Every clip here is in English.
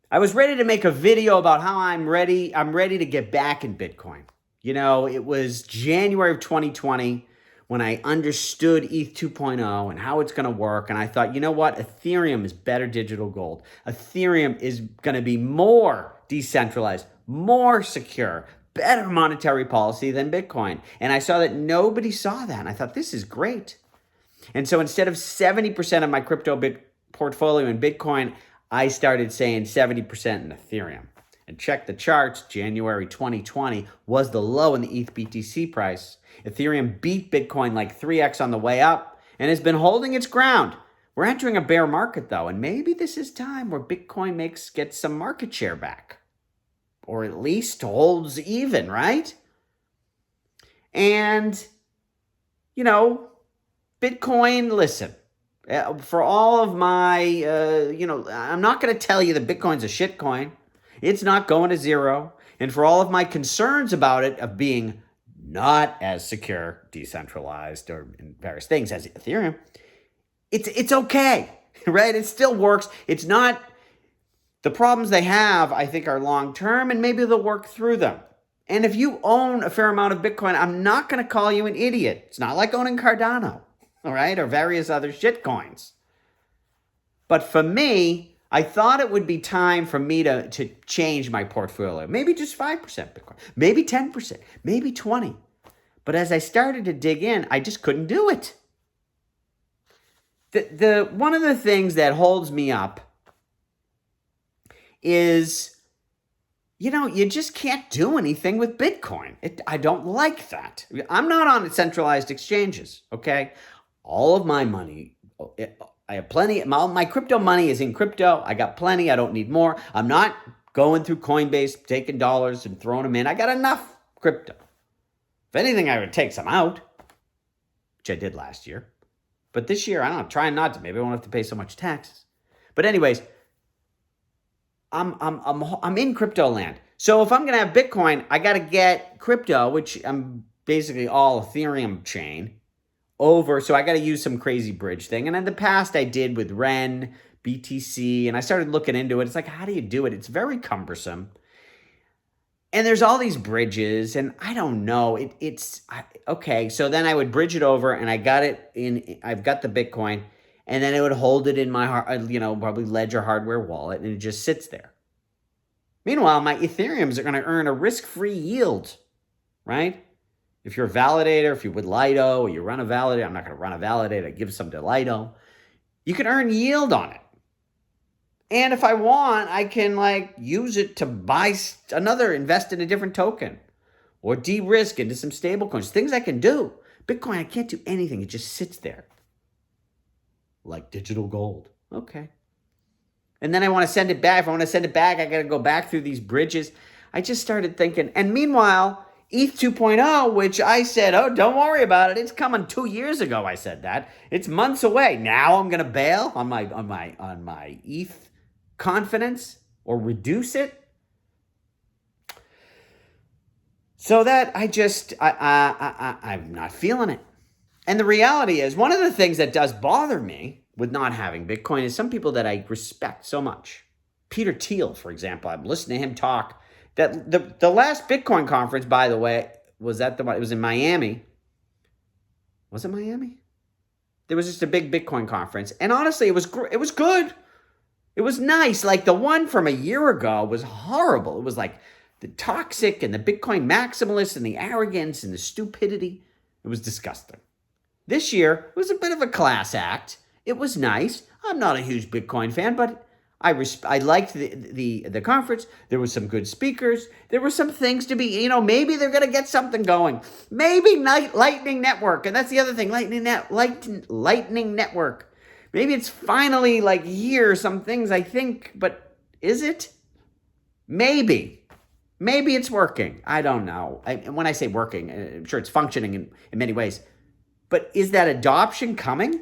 I was ready to make a video about how I'm ready. I'm ready to get back in Bitcoin. It was January of 2020 when I understood ETH 2.0 and how it's going to work. And I thought, you know what? Ethereum is better digital gold. Ethereum is going to be more decentralized, more secure, better monetary policy than Bitcoin. And I saw that nobody saw that. And I thought, this is great. And so instead of 70% of my portfolio in Bitcoin, I started saying 70% in Ethereum. And check the charts, January 2020 was the low in the ETH BTC price. Ethereum beat Bitcoin like 3x on the way up and has been holding its ground. We're entering a bear market though, and maybe this is time where Bitcoin gets some market share back. Or at least holds even, right? And, you know, Bitcoin, listen, for all of my, I'm not going to tell you that Bitcoin's a shit coin. It's not going to zero. And for all of my concerns about it, of being not as secure, decentralized, or in various things as Ethereum, it's okay, right? It still works. It's not, the problems they have, I think, are long-term, and maybe they'll work through them. And if you own a fair amount of Bitcoin, I'm not going to call you an idiot. It's not like owning Cardano, all right, or various other shit coins. But for me, I thought it would be time for me to change my portfolio. Maybe just 5% Bitcoin, maybe 10%, maybe 20%. But as I started to dig in, I just couldn't do it. The one of the things that holds me up is, you just can't do anything with Bitcoin. I don't like that. I'm not on centralized exchanges, okay? All of my money, I have plenty. My crypto money is in crypto. I got plenty. I don't need more. I'm not going through Coinbase, taking dollars and throwing them in. I got enough crypto. If anything, I would take some out, which I did last year. But this year, I don't know, trying not to. Maybe I won't have to pay so much taxes. But anyways, I'm in crypto land. So if I'm gonna have Bitcoin, I gotta get crypto, which I'm basically all Ethereum chain, over. So I gotta use some crazy bridge thing. And in the past I did with Ren, BTC, and I started looking into it. It's like, how do you do it? It's very cumbersome. And there's all these bridges, and I don't know. Okay. So then I would bridge it over, and I've got the Bitcoin, and then it would hold it in my, probably Ledger hardware wallet, and it just sits there. Meanwhile, my Ethereums are going to earn a risk-free yield, right? If you're a validator, if you're with Lido, or you run a validator, I'm not going to run a validator, I give some to Lido. You can earn yield on it. And if I want, I can use it to buy invest in a different token, or de-risk into some stable coins, things I can do. Bitcoin, I can't do anything. It just sits there like digital gold. Okay. And then I want to send it back. If I want to send it back, I got to go back through these bridges. I just started thinking, and meanwhile, ETH 2.0, which I said, oh, don't worry about it. It's coming 2 years ago. I said that. It's months away. Now I'm going to bail on my ETH confidence or reduce it. So that I'm not feeling it. And the reality is, one of the things that does bother me with not having Bitcoin is some people that I respect so much. Peter Thiel, for example, I'm listening to him talk. That the last Bitcoin conference, by the way, was that the one? It was in Miami. Was it Miami? There was just a big Bitcoin conference, and honestly, it was good. It was nice. Like the one from a year ago was horrible. It was like the toxic and the Bitcoin maximalists and the arrogance and the stupidity. It was disgusting. This year was a bit of a class act. It was nice. I'm not a huge Bitcoin fan, but I liked the conference. There was some good speakers. There were some things to be, maybe they're going to get something going. Maybe Lightning Network. And that's the other thing, Lightning Network. Maybe it's finally here, some things I think, but is it? Maybe it's working. I don't know. And when I say working, I'm sure it's functioning in many ways. But is that adoption coming?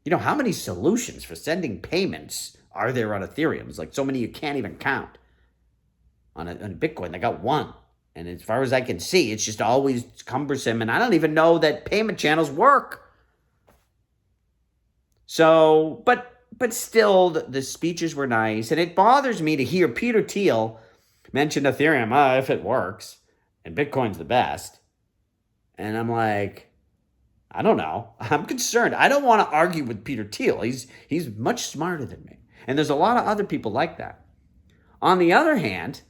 How many solutions for sending payments are there on Ethereum? It's like so many you can't even count. On Bitcoin, they got one. And as far as I can see, it's just always cumbersome. And I don't even know that payment channels work. So, but but still, the speeches were nice, and it bothers me to hear Peter Thiel mention Ethereum, if it works, and Bitcoin's the best. And I'm like, I don't know. I'm concerned. I don't want to argue with Peter Thiel. He's much smarter than me. And there's a lot of other people like that. On the other hand,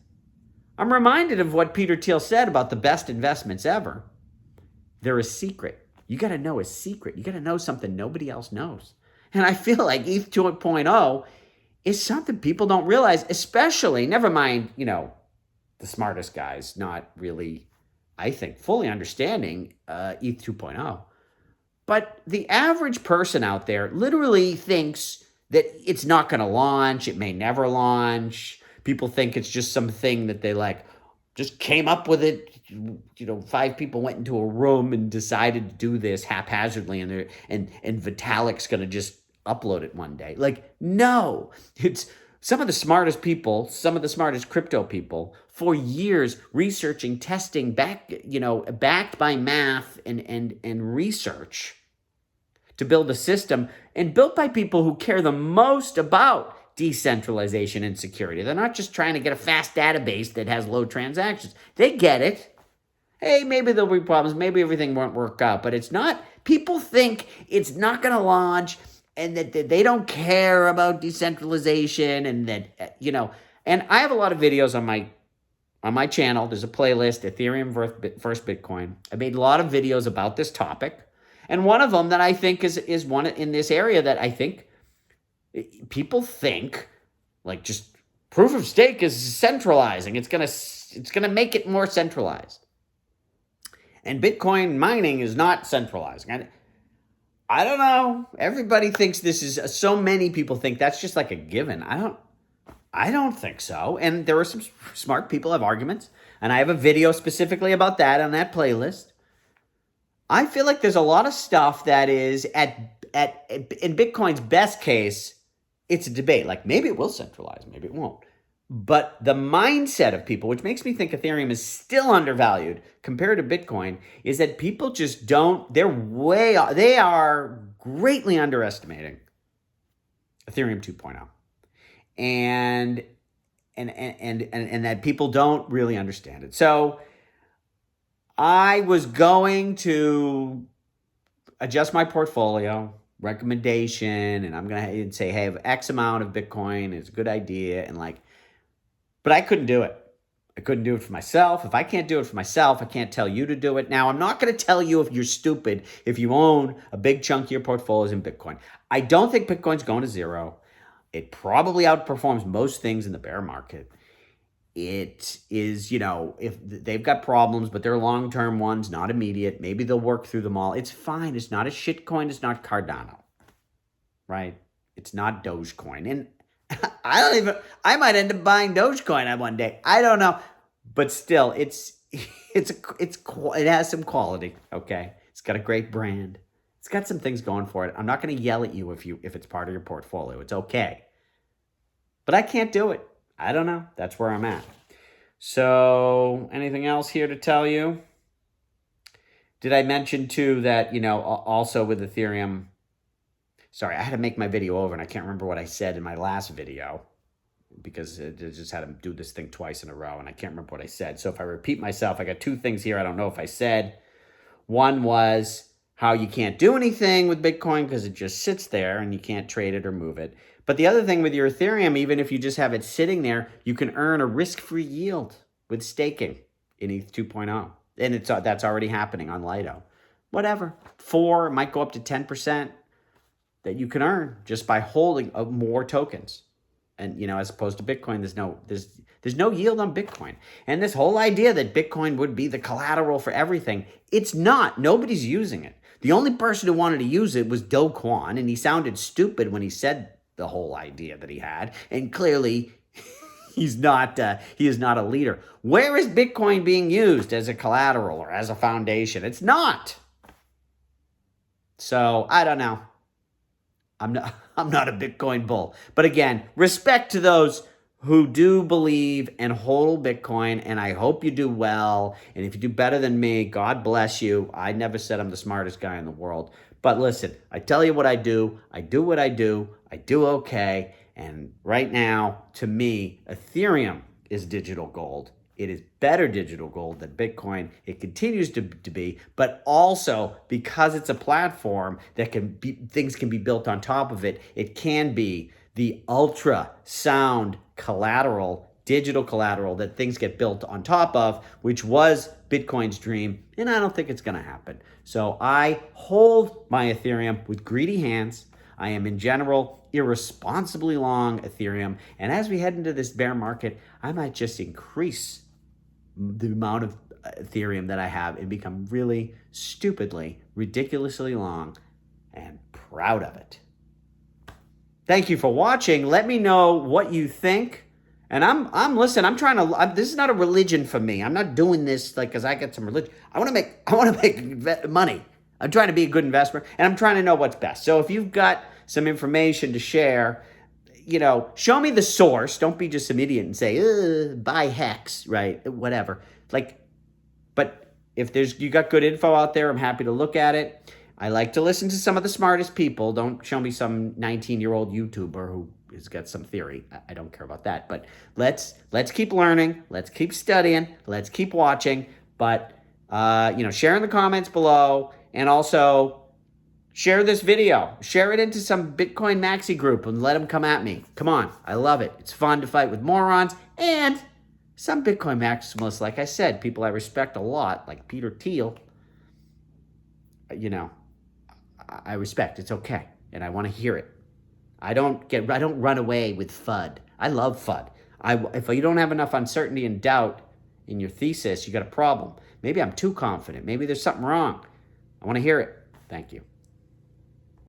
I'm reminded of what Peter Thiel said about the best investments ever. They're a secret. You got to know a secret. You got to know something nobody else knows. And I feel like ETH 2.0 is something people don't realize, especially, never mind, the smartest guys not really, I think, fully understanding ETH 2.0. But the average person out there literally thinks that it's not going to launch. It may never launch. People think it's just something that they just came up with it. 5 people went into a room and decided to do this haphazardly, and Vitalik's going to just upload it one day. No, it's some of the smartest people, some of the smartest crypto people for years researching, testing, backed by math and research to build a system, and built by people who care the most about decentralization and security. They're not just trying to get a fast database that has low transactions. They get it. Hey, maybe there'll be problems. Maybe everything won't work out. But it's not. People think it's not going to launch, and that they don't care about decentralization, and that, And I have a lot of videos on my channel. There's a playlist, Ethereum versus Bitcoin. I made a lot of videos about this topic. And one of them that I think is one in this area that I think people think just proof of stake is centralizing. It's gonna make it more centralized. And Bitcoin mining is not centralizing. I don't know. Everybody thinks this is, so many people think that's just like a given. I don't think so. And there are some smart people have arguments, and I have a video specifically about that on that playlist. I feel like there's a lot of stuff that is in Bitcoin's best case, it's a debate. Maybe it will centralize, maybe it won't. But the mindset of people, which makes me think Ethereum is still undervalued compared to Bitcoin, is that people just don't, they are greatly underestimating Ethereum 2.0. And that people don't really understand it. So I was going to adjust my portfolio recommendation, and I'm going to say, hey, I have X amount of Bitcoin. It's a good idea. But I couldn't do it. I couldn't do it for myself. If I can't do it for myself, I can't tell you to do it. Now, I'm not going to tell you if you're stupid if you own a big chunk of your portfolios in Bitcoin. I don't think Bitcoin's going to zero. It probably outperforms most things in the bear market. It is, if they've got problems, but they're long-term ones, not immediate. Maybe they'll work through them all. It's fine. It's not a shitcoin. It's not Cardano, right? It's not Dogecoin. And I might end up buying Dogecoin one day. I don't know. But still, it has some quality, okay? It's got a great brand. It's got some things going for it. I'm not going to yell at you if it's part of your portfolio. It's okay. But I can't do it. I don't know. That's where I'm at. So, anything else here to tell you? Did I mention too that, also with Ethereum, sorry, I had to make my video over and I can't remember what I said in my last video because I just had to do this thing twice in a row and I can't remember what I said. So if I repeat myself, I got 2 things here I don't know if I said. One was how you can't do anything with Bitcoin because it just sits there and you can't trade it or move it. But the other thing with your Ethereum, even if you just have it sitting there, you can earn a risk-free yield with staking in ETH 2.0. And that's already happening on Lido. Whatever. 4, might go up to 10% that you can earn just by holding more tokens. And, as opposed to Bitcoin, there's no yield on Bitcoin. And this whole idea that Bitcoin would be the collateral for everything, it's not. Nobody's using it. The only person who wanted to use it was Do Kwon, and he sounded stupid when he said the whole idea that he had. And clearly, he is not a leader. Where is Bitcoin being used as a collateral or as a foundation? It's not. So, I don't know. I'm not a Bitcoin bull. But again, respect to those who do believe and hold Bitcoin, and I hope you do well. And if you do better than me, God bless you. I never said I'm the smartest guy in the world. But listen, I tell you what I do what I do okay. And right now, to me, Ethereum is digital gold. It is better digital gold than Bitcoin. It continues to be, but also because it's a platform that things can be built on top of it, it can be the ultra sound collateral, digital collateral that things get built on top of, which was Bitcoin's dream. And I don't think it's going to happen. So I hold my Ethereum with greedy hands. I am in general irresponsibly long Ethereum. And as we head into this bear market, I might just increase the amount of Ethereum that I have and become really stupidly, ridiculously long and proud of it. Thank you for watching. Let me know what you think. And listen, this is not a religion for me. I'm not doing this like because I get some religion. I want to make money. I'm trying to be a good investor and I'm trying to know what's best. So if you've got some information to share, show me the source. Don't be just some idiot and say, buy Hex, right? Whatever. But if you got good info out there, I'm happy to look at it. I like to listen to some of the smartest people. Don't show me some 19-year-old YouTuber who has got some theory. I don't care about that. But let's keep learning. Let's keep studying. Let's keep watching. But, share in the comments below. And also, share this video. Share it into some Bitcoin maxi group and let them come at me. Come on. I love it. It's fun to fight with morons. And some Bitcoin maximalists, like I said, people I respect a lot, like Peter Thiel, I respect. It's okay. And I want to hear it. I don't run away with FUD. I love FUD. If you don't have enough uncertainty and doubt in your thesis, you got a problem. Maybe I'm too confident. Maybe there's something wrong. I want to hear it. Thank you.